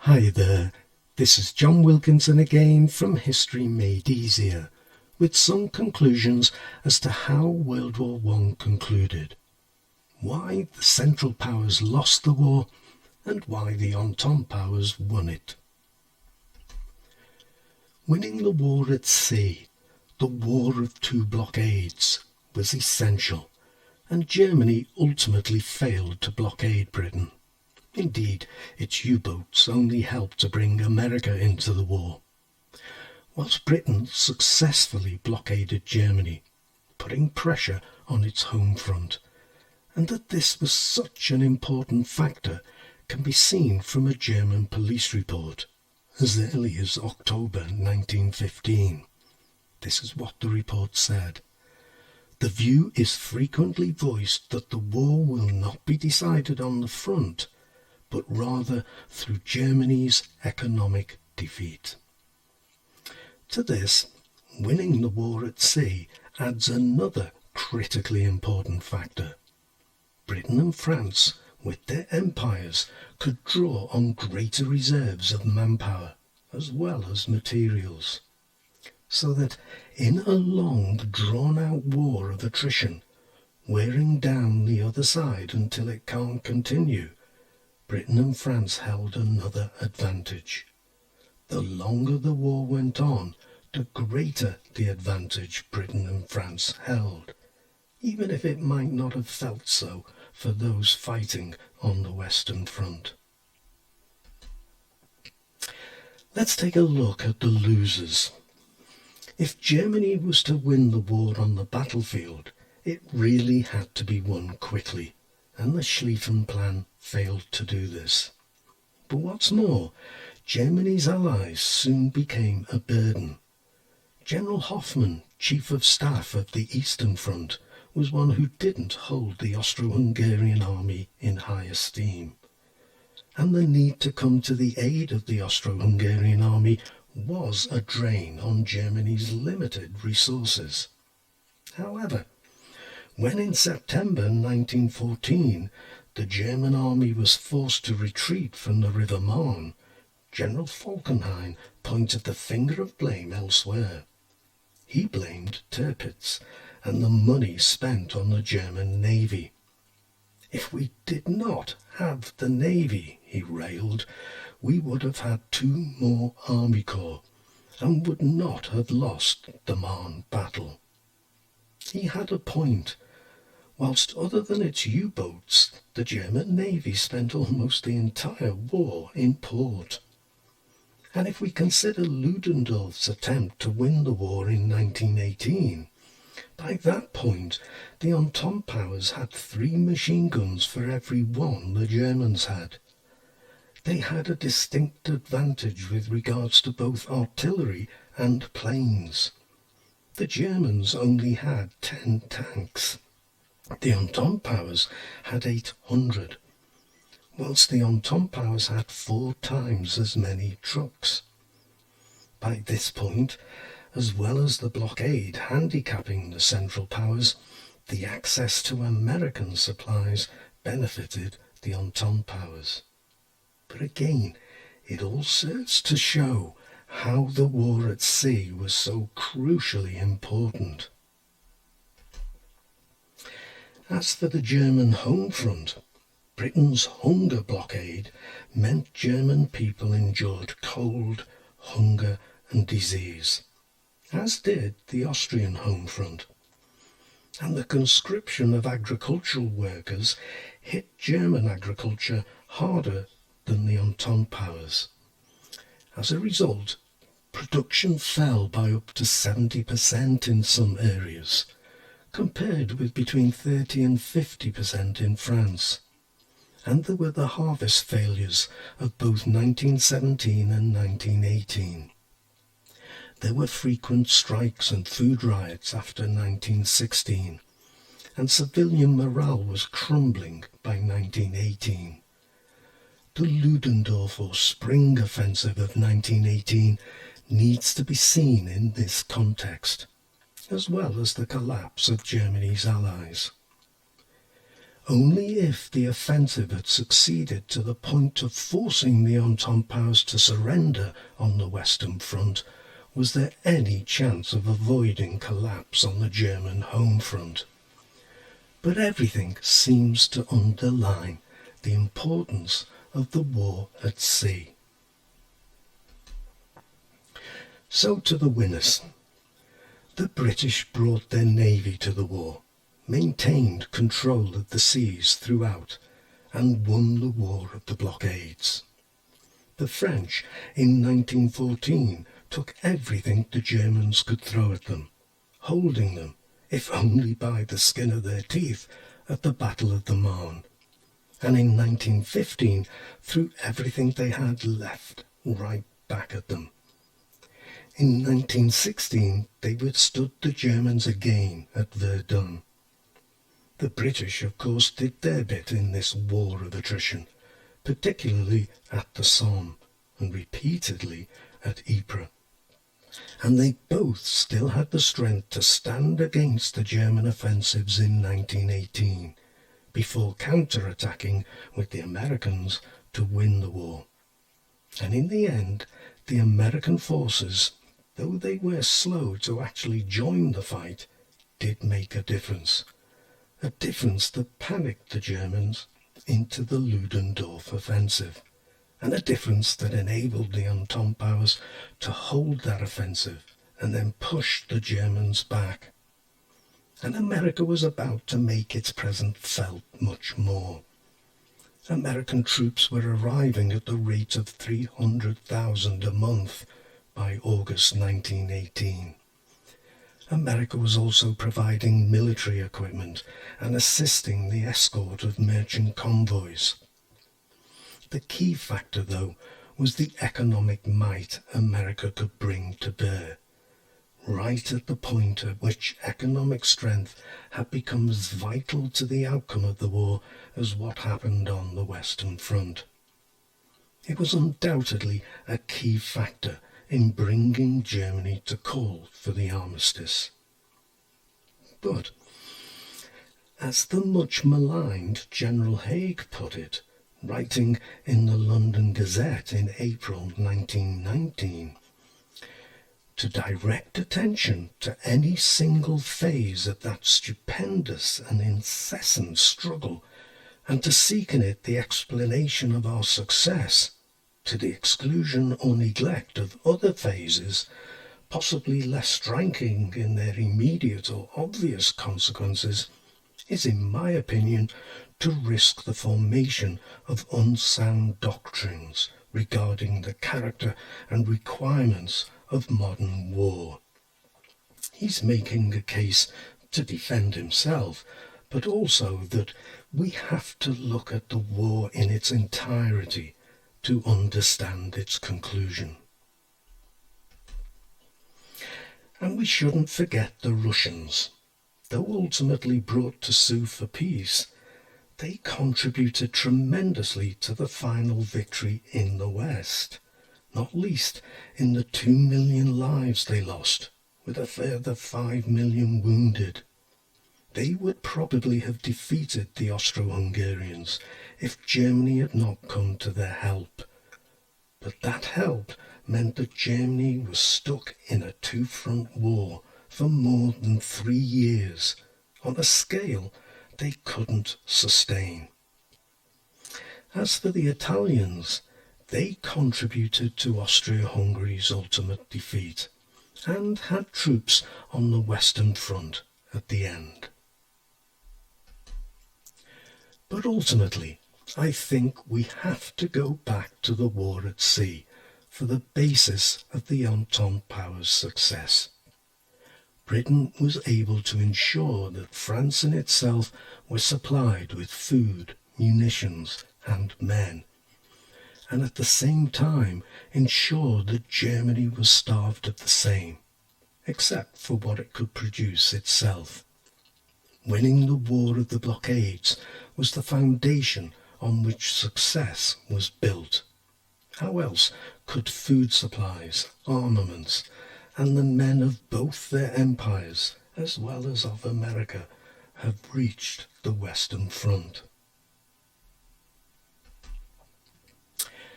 Hi there, this is John Wilkinson again from History Made Easier, with some conclusions as to how World War I concluded, why the Central Powers lost the war, and why the Entente Powers won it. Winning the war at sea, the War of Two Blockades, was essential, and Germany ultimately failed to blockade Britain. Indeed, its U-boats only helped to bring America into the war, whilst Britain successfully blockaded Germany, putting pressure on its home front. And that this was such an important factor can be seen from a German police report as early as October 1915. This is what the report said. The view is frequently voiced that the war will not be decided on the front, but rather through Germany's economic defeat. To this, winning the war at sea adds another critically important factor. Britain and France, with their empires, could draw on greater reserves of manpower as well as materials, so that in a long, drawn-out war of attrition, wearing down the other side until it can't continue, Britain and France held another advantage. The longer the war went on, the greater the advantage Britain and France held, even if it might not have felt so for those fighting on the Western Front. Let's take a look at the losers. If Germany was to win the war on the battlefield, it really had to be won quickly, and the Schlieffen Plan failed to do this. But what's more, Germany's allies soon became a burden. General Hoffmann, Chief of Staff of the Eastern Front, was one who didn't hold the Austro-Hungarian army in high esteem. And the need to come to the aid of the Austro-Hungarian army was a drain on Germany's limited resources. However, when in September 1914 the German army was forced to retreat from the River Marne, General Falkenhayn pointed the finger of blame elsewhere. He blamed Tirpitz and the money spent on the German navy. If we did not have the navy, he railed, we would have had 2 more army corps and would not have lost the Marne battle. He had a point. Whilst other than its U-boats, the German navy spent almost the entire war in port. And if we consider Ludendorff's attempt to win the war in 1918, by that point the Entente Powers had 3 machine guns for every 1 the Germans had. They had a distinct advantage with regards to both artillery and planes. The Germans only had 10 tanks. The Entente Powers had 800, whilst the Entente Powers had 4 times as many trucks. By this point, as well as the blockade handicapping the Central Powers, the access to American supplies benefited the Entente Powers. But again, it all serves to show how the war at sea was so crucially important. As for the German home front, Britain's hunger blockade meant German people endured cold, hunger and disease, as did the Austrian home front. And the conscription of agricultural workers hit German agriculture harder than the Entente Powers. As a result, production fell by up to 70% in some areas, compared with between 30 and 50% in France. And there were the harvest failures of both 1917 and 1918. There were frequent strikes and food riots after 1916, and civilian morale was crumbling by 1918. The Ludendorff or Spring Offensive of 1918 needs to be seen in this context, as well as the collapse of Germany's allies. Only if the offensive had succeeded to the point of forcing the Entente Powers to surrender on the Western Front was there any chance of avoiding collapse on the German home front. But everything seems to underline the importance of the war at sea. So to the winners. The British brought their navy to the war, maintained control of the seas throughout, and won the War of the Blockades. The French, in 1914, took everything the Germans could throw at them, holding them, if only by the skin of their teeth, at the Battle of the Marne. And in 1915, threw everything they had left right back at them. In 1916, they withstood the Germans again at Verdun. The British, of course, did their bit in this war of attrition, particularly at the Somme and repeatedly at Ypres. And they both still had the strength to stand against the German offensives in 1918, before counter-attacking with the Americans to win the war. And in the end, the American forces, though they were slow to actually join the fight, did make a difference that panicked the Germans into the Ludendorff offensive, and a difference that enabled the Entente Powers to hold that offensive and then push the Germans back. And America was about to make its presence felt much more. American troops were arriving at the rate of 300,000 a month by August 1918. America was also providing military equipment and assisting the escort of merchant convoys. The key factor, though, was the economic might America could bring to bear, right at the point at which economic strength had become as vital to the outcome of the war as what happened on the Western Front. It was undoubtedly a key factor in bringing Germany to call for the armistice. But, as the much maligned General Haig put it, writing in the London Gazette in April 1919, to direct attention to any single phase of that stupendous and incessant struggle, and to seek in it the explanation of our success, to the exclusion or neglect of other phases, possibly less striking in their immediate or obvious consequences, is, in my opinion, to risk the formation of unsound doctrines regarding the character and requirements of modern war. He's making a case to defend himself, but also that we have to look at the war in its entirety to understand its conclusion. And we shouldn't forget the Russians. Though ultimately brought to sue for peace, they contributed tremendously to the final victory in the West, not least in the 2 million lives they lost, with a further 5 million wounded. They would probably have defeated the Austro-Hungarians if Germany had not come to their help. But that help meant that Germany was stuck in a two-front war for more than 3 years, on a scale they couldn't sustain. As for the Italians, they contributed to Austria-Hungary's ultimate defeat, and had troops on the Western Front at the end. But ultimately, I think we have to go back to the war at sea for the basis of the Entente Powers' success. Britain was able to ensure that France in itself was supplied with food, munitions, and men, and at the same time ensure that Germany was starved of the same, except for what it could produce itself. Winning the War of the Blockades was the foundation on which success was built. How else could food supplies, armaments, and the men of both their empires, as well as of America, have reached the Western Front.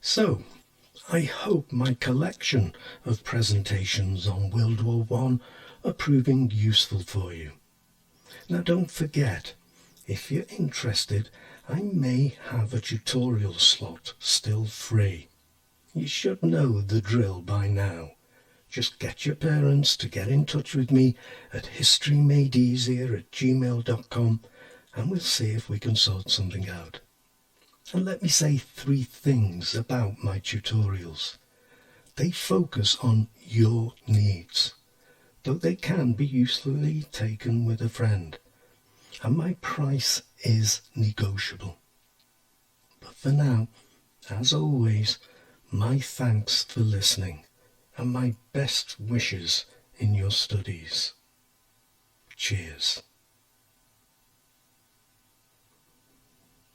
So, I hope my collection of presentations on World War I are proving useful for you. Now don't forget, if you're interested, I may have a tutorial slot still free. You should know the drill by now. Just get your parents to get in touch with me at historymadeeasier@gmail.com and we'll see if we can sort something out. And let me say 3 things about my tutorials. They focus on your needs, though they can be usefully taken with a friend. And my price is negotiable. But for now, as always, my thanks for listening and my best wishes in your studies. Cheers.